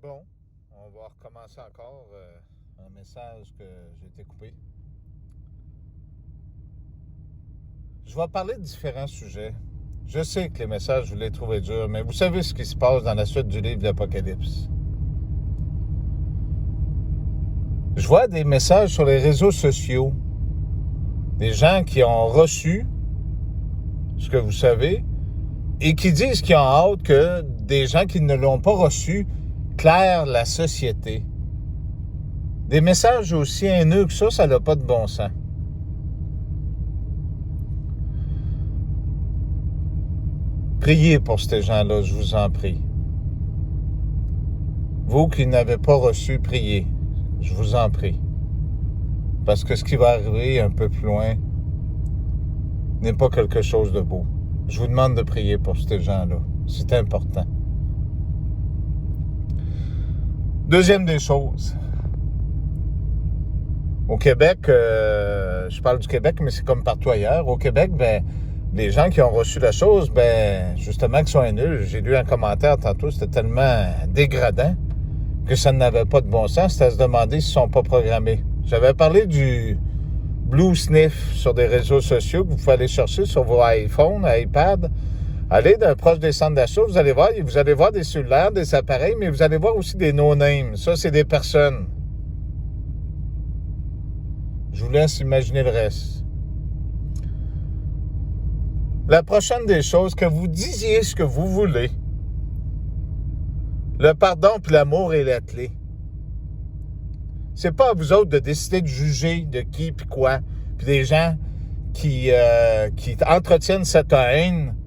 Bon, on va recommencer encore un message que j'ai été coupé. Je vais parler de différents sujets. Je sais que les messages, vous les trouvez durs, mais vous savez ce qui se passe dans la suite du livre de l'Apocalypse. Je vois des messages sur les réseaux sociaux, des gens qui ont reçu ce que vous savez et qui disent qu'ils ont hâte que des gens qui ne l'ont pas reçu clairent la société. Des messages aussi haineux que ça n'a pas de bon sens. Priez pour ces gens-là, je vous en prie. Vous qui n'avez pas reçu, priez. Je vous en prie. Parce que ce qui va arriver un peu plus loin n'est pas quelque chose de beau. Je vous demande de prier pour ces gens-là. C'est important. Deuxième des choses. Au Québec, je parle du Québec, mais c'est comme partout ailleurs. Au Québec, les gens qui ont reçu la chose, justement, qu'ils sont nuls. J'ai lu un commentaire tantôt, c'était tellement dégradant que ça n'avait pas de bon sens. C'était à se demander s'ils ne sont pas programmés. J'avais parlé du Blue Sniff sur des réseaux sociaux que vous pouvez aller chercher sur vos iPhones, iPads. Allez proche des centres d'achat, vous allez voir des cellulaires, des appareils, mais vous allez voir aussi des no-names. Ça, c'est des personnes. Je vous laisse imaginer le reste. La prochaine des choses, que vous disiez ce que vous voulez. Le pardon puis l'amour est la clé. C'est pas à vous autres de décider de juger de qui puis quoi. Puis des gens qui entretiennent cette haine,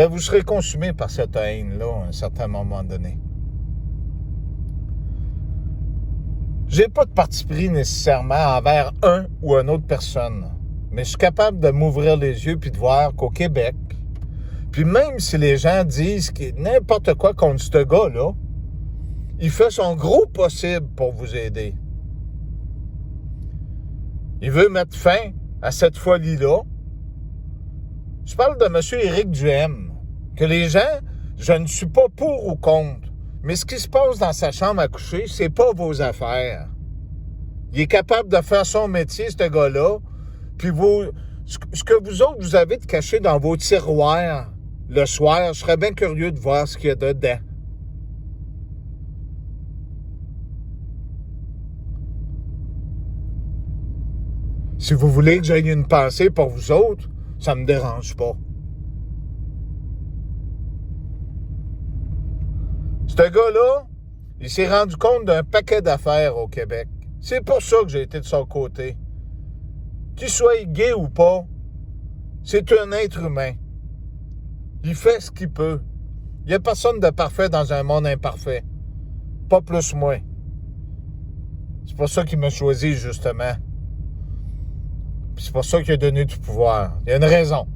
vous serez consumé par cette haine-là à un certain moment donné. J'ai pas de parti pris nécessairement envers un ou une autre personne. Mais je suis capable de m'ouvrir les yeux puis de voir qu'au Québec, puis même si les gens disent n'importe quoi contre ce gars-là, il fait son gros possible pour vous aider. Il veut mettre fin à cette folie-là. Je parle de M. Éric Duhaime, que les gens, je ne suis pas pour ou contre, mais ce qui se passe dans sa chambre à coucher, c'est pas vos affaires. Il est capable de faire son métier, ce gars-là, puis ce que vous autres, vous avez de caché dans vos tiroirs le soir, je serais bien curieux de voir ce qu'il y a dedans. Si vous voulez que j'aille une pensée pour vous autres, ça me dérange pas. Ce gars-là, il s'est rendu compte d'un paquet d'affaires au Québec. C'est pour ça que j'ai été de son côté. Qu'il soit gay ou pas, c'est un être humain. Il fait ce qu'il peut. Il n'y a personne de parfait dans un monde imparfait. Pas plus moi. C'est pour ça qu'il m'a choisi, justement. Puis c'est pour ça qu'il a donné du pouvoir. Il y a une raison.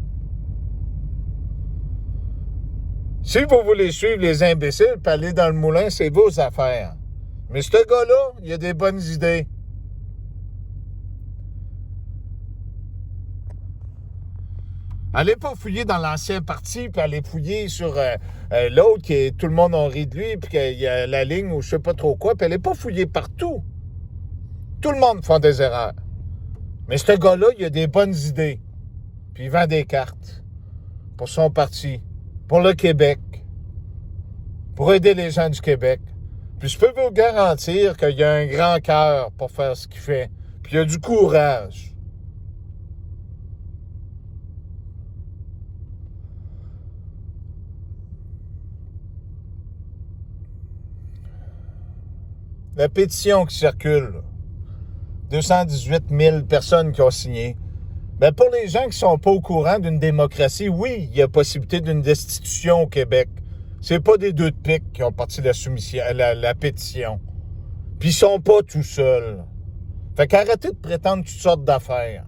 Si vous voulez suivre les imbéciles et aller dans le moulin, c'est vos affaires. Mais ce gars-là, il a des bonnes idées. Allez pas fouiller dans l'ancien parti, puis allez fouiller sur l'autre qui tout le monde a ri de lui, puis qu'il y a la ligne ou je sais pas trop quoi, puis allez pas fouiller partout. Tout le monde fait des erreurs. Mais ce gars-là, il a des bonnes idées. Puis il vend des cartes pour son parti, pour le Québec, pour aider les gens du Québec. Puis je peux vous garantir qu'il y a un grand cœur pour faire ce qu'il fait. Puis il y a du courage. La pétition qui circule, 218 000 personnes qui ont signé. Pour les gens qui ne sont pas au courant d'une démocratie, oui, il y a possibilité d'une destitution au Québec. C'est pas des deux de pique qui ont parti la pétition. Puis ils sont pas tout seuls. Fait qu'arrêtez de prétendre toutes sortes d'affaires.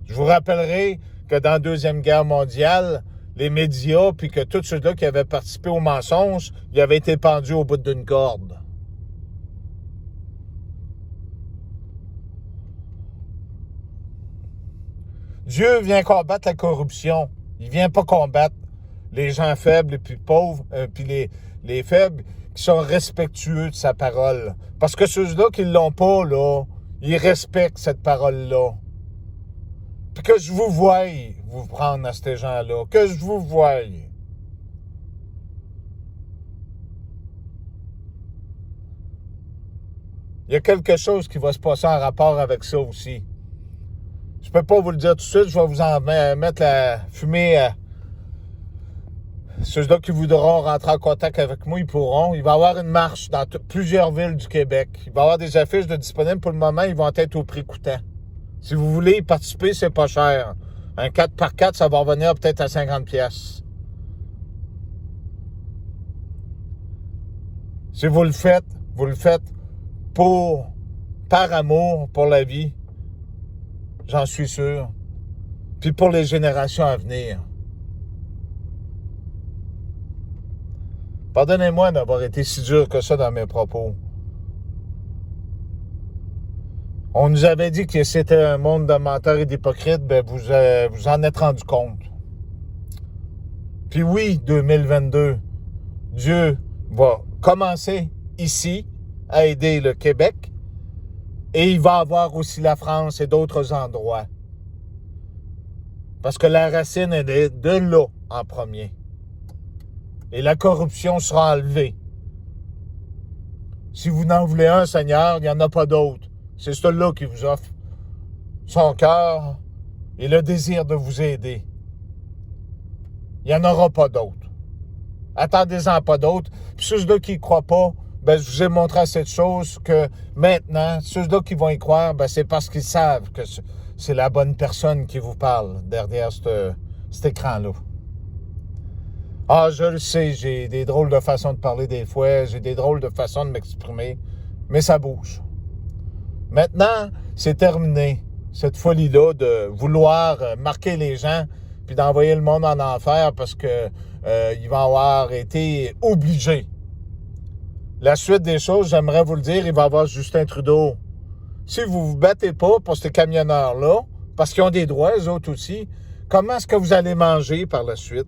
Je vous rappellerai que dans la Deuxième Guerre mondiale, les médias, puis que tous ceux-là qui avaient participé au mensonge, ils avaient été pendus au bout d'une corde. Dieu vient combattre la corruption. Il vient pas combattre les gens faibles et puis pauvres, puis les faibles qui sont respectueux de sa parole. Parce que ceux-là qui ne l'ont pas, là, ils respectent cette parole-là. Puis que je vous voie vous prendre à ces gens-là. Que je vous voie. Il y a quelque chose qui va se passer en rapport avec ça aussi. Je peux pas vous le dire tout de suite, je vais vous en mettre la fumée à ceux-là qui voudront rentrer en contact avec moi, ils pourront. Il va y avoir une marche dans plusieurs villes du Québec. Il va y avoir des affiches de disponibles pour le moment, ils vont être au prix coûtant. Si vous voulez y participer, c'est pas cher. Un 4x4, ça va revenir peut-être à 50$. Si vous le faites par amour pour la vie. J'en suis sûr. Puis pour les générations à venir. Pardonnez-moi d'avoir été si dur que ça dans mes propos. On nous avait dit que c'était un monde de menteurs et d'hypocrites, ben vous en êtes rendu compte. Puis oui, 2022, Dieu va commencer ici à aider le Québec et il va avoir aussi la France et d'autres endroits. Parce que la racine est de là en premier. Et la corruption sera enlevée. Si vous n'en voulez un, Seigneur, il n'y en a pas d'autre. C'est celui-là qui vous offre son cœur et le désir de vous aider. Il n'y en aura pas d'autres. Attendez-en pas d'autres. Puis ceux-là qui ne croient pas, ben, je vous ai montré à cette chose que maintenant, ceux-là qui vont y croire, ben, c'est parce qu'ils savent que c'est la bonne personne qui vous parle derrière cet écran-là. Ah, je le sais, j'ai des drôles de façons de parler des fois, j'ai des drôles de façons de m'exprimer, mais ça bouge. Maintenant, c'est terminé, cette folie-là de vouloir marquer les gens puis d'envoyer le monde en enfer parce que ils vont avoir été obligés. La suite des choses, j'aimerais vous le dire, il va y avoir Justin Trudeau. Si vous ne vous battez pas pour ces camionneurs-là, parce qu'ils ont des droits, eux autres aussi, comment est-ce que vous allez manger par la suite?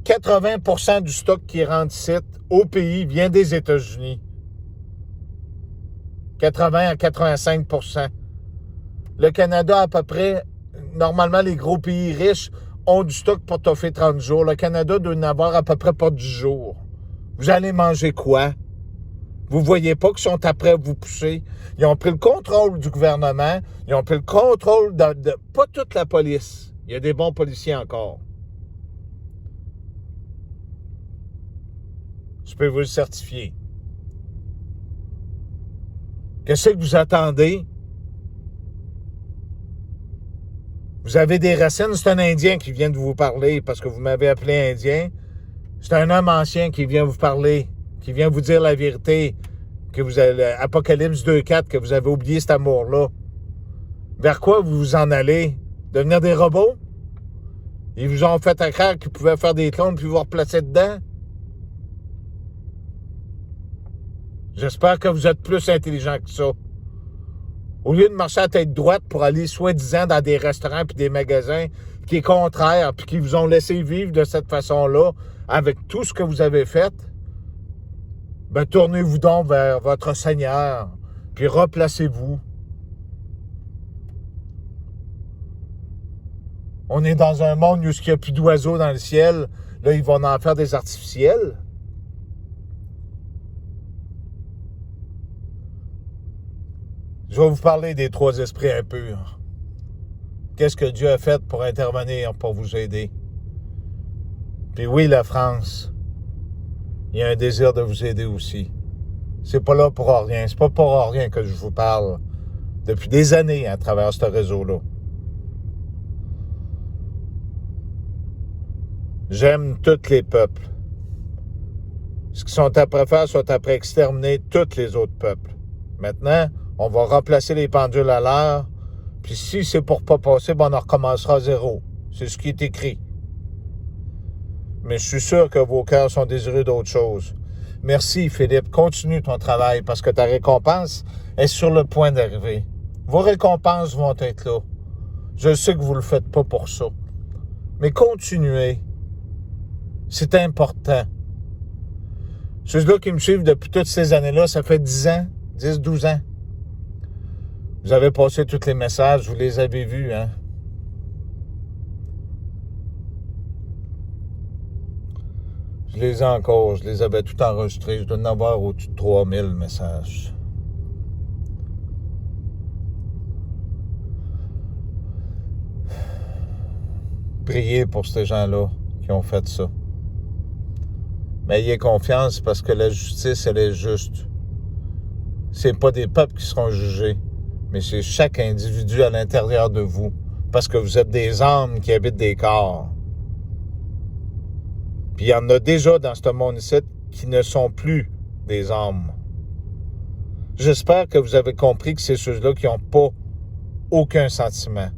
80% du stock qui rentre ici au pays vient des États-Unis. 80 à 85%. Le Canada, à peu près, normalement, les gros pays riches ont du stock pour t'offrir 30 jours. Le Canada doit en avoir à peu près pas 10 jours. Vous allez manger quoi? Vous voyez pas qu'ils sont après à vous pousser? Ils ont pris le contrôle du gouvernement. Ils ont pris le contrôle de pas toute la police. Il y a des bons policiers encore. Je peux vous le certifier. Qu'est-ce que vous attendez? Vous avez des racines, c'est un Indien qui vient de vous parler parce que vous m'avez appelé Indien. C'est un homme ancien qui vient vous parler, qui vient vous dire la vérité, que vous avez Apocalypse 2.4, que vous avez oublié cet amour-là. Vers quoi vous vous en allez? Devenir des robots? Ils vous ont fait à croire qu'ils pouvaient faire des clones puis vous replacer dedans? J'espère que vous êtes plus intelligent que ça. Au lieu de marcher à tête droite pour aller soi-disant dans des restaurants puis des magasins qui est contraire puis qui vous ont laissé vivre de cette façon-là avec tout ce que vous avez fait, ben tournez-vous donc vers votre Seigneur puis replacez-vous. On est dans un monde où il n'y a plus d'oiseaux dans le ciel. Là, ils vont en faire des artificiels. Je vais vous parler des 3 esprits impurs. Qu'est-ce que Dieu a fait pour intervenir, pour vous aider? Puis oui, la France, il y a un désir de vous aider aussi. C'est pas là pour rien. C'est pas pour rien que je vous parle depuis des années à travers ce réseau-là. J'aime tous les peuples. Ce qu'ils sont après faire, sont après exterminer tous les autres peuples. Maintenant, on va remplacer les pendules à l'heure, puis si c'est pour pas passer, ben on recommencera à zéro. C'est ce qui est écrit. Mais je suis sûr que vos cœurs sont désireux d'autre chose. Merci, Philippe. Continue ton travail parce que ta récompense est sur le point d'arriver. Vos récompenses vont être là. Je sais que vous ne le faites pas pour ça. Mais continuez. C'est important. Ceux-là qui me suivent depuis toutes ces années-là, ça fait 10 ans, 10, 12 ans. Vous avez passé tous les messages, vous les avez vus, hein? Je les ai encore, je les avais tout enregistrés. Je dois en avoir au-dessus de 3000 messages. Priez pour ces gens-là qui ont fait ça. Mais ayez confiance parce que la justice, elle est juste. C'est pas des peuples qui seront jugés, mais c'est chaque individu à l'intérieur de vous. Parce que vous êtes des âmes qui habitent des corps. Puis il y en a déjà dans ce monde-ci qui ne sont plus des âmes. J'espère que vous avez compris que c'est ceux-là qui n'ont pas aucun sentiment.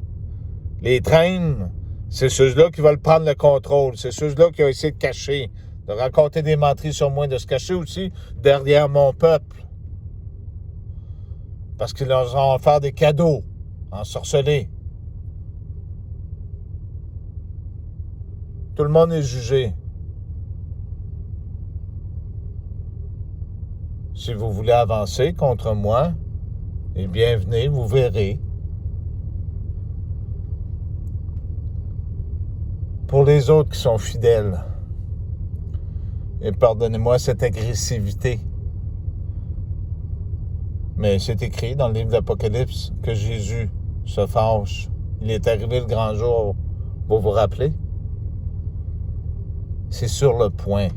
Les traînes, c'est ceux-là qui veulent prendre le contrôle. C'est ceux-là qui ont essayé de cacher, de raconter des menteries sur moi, de se cacher aussi derrière mon peuple. Parce qu'ils leur ont offert des cadeaux, ensorcelés. Tout le monde est jugé. Si vous voulez avancer contre moi, eh bien, venez, vous verrez. Pour les autres qui sont fidèles, et pardonnez-moi cette agressivité, mais c'est écrit dans le livre d'Apocalypse que Jésus se fâche. Il est arrivé le grand jour. Vous vous rappelez? C'est sur le point.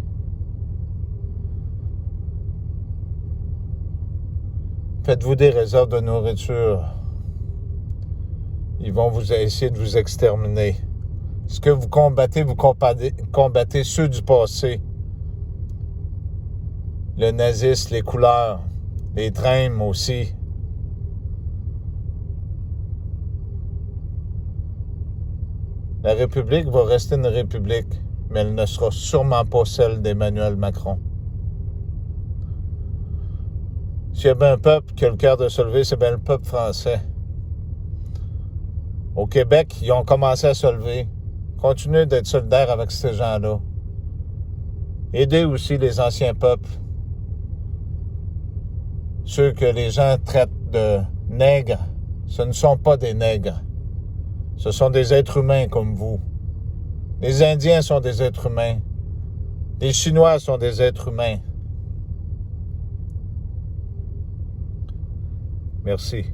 Faites-vous des réserves de nourriture. Ils vont vous essayer de vous exterminer. Ce que vous combattez ceux du passé. Le nazisme, les couleurs, les traînes aussi. La République va rester une République, mais elle ne sera sûrement pas celle d'Emmanuel Macron. S'il y a bien un peuple qui a le cœur de se lever, c'est bien le peuple français. Au Québec, ils ont commencé à se lever. Continuez d'être solidaires avec ces gens-là. Aidez aussi les anciens peuples. Ceux que les gens traitent de nègres, ce ne sont pas des nègres. Ce sont des êtres humains comme vous. Les Indiens sont des êtres humains. Les Chinois sont des êtres humains. Merci.